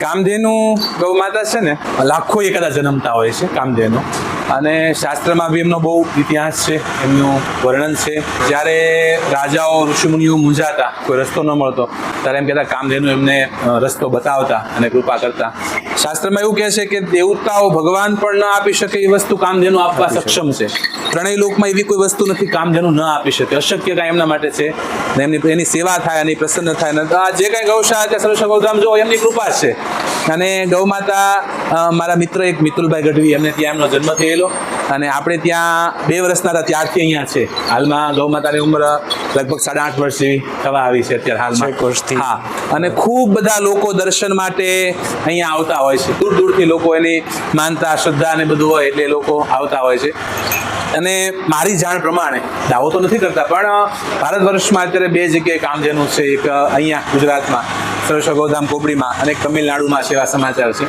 કામધેનુ ગૌ માતા છે ને લાખો એકદા જન્મતા હોય છે કામધેનુ, અને શાસ્ત્રમાં બી એમનો બહુ ઇતિહાસ છે, એમનું વર્ણન છે. જ્યારે રાજાઓ ઋષિમુનિઓ મૂંઝાતા, કોઈ રસ્તો ન મળતો, ત્યારે એમ કહેતા કામધેનુ એમને રસ્તો બતાવતા અને કૃપા કરતા. શાસ્ત્રમાં એવું કહે છે કે દેવતાઓ ભગવાન પણ ન આપી શકે એ વસ્તુ કામધેનુ આપવા સક્ષમ છે. ત્રણેય લોકમાં એવી કોઈ વસ્તુ નથી કામધેનુ ન આપી શકે. અશક્ય કાંઈ એમના માટે છે ને એની સેવા થાય અને પ્રસન્ન થાય ને આ જે કાંઈ ગૌશાળા કે સર્વસ્વ ગૌધામ જો એમની કૃપા છે. અને ગૌ માતા મારા મિત્ર એક મિતુલભાઈ ગઢવી, એમને ત્યાં એમનો જન્મ થયેલો અને આપણે ત્યાં 2 વર્ષના હતા ત્યારથી અહીંયા છે. હાલમાં ગૌ માતાની ઉંમર લગભગ 8.5 વર્ષ જેવી થવા આવી છે અત્યારે હાલમાં. હા, અને ખૂબ બધા લોકો દર્શન માટે અહીંયા આવતા હોય છે. દૂર દૂરથી લોકો એની માનતા, શ્રદ્ધા ને બધું હોય એટલે લોકો આવતા હોય છે. અને મારી જાણ પ્રમાણે, દાવો તો નથી કરતા, પણ ભારત વર્ષમાં અત્યારે 2 જગ્યાએ કામધેનુ છે. એક અહીંયા ગુજરાતમાં સર્વસ્વ ગૌધામ કોબડીમાં અને એક તમિલનાડુમાં છે, એવા સમાચાર છે.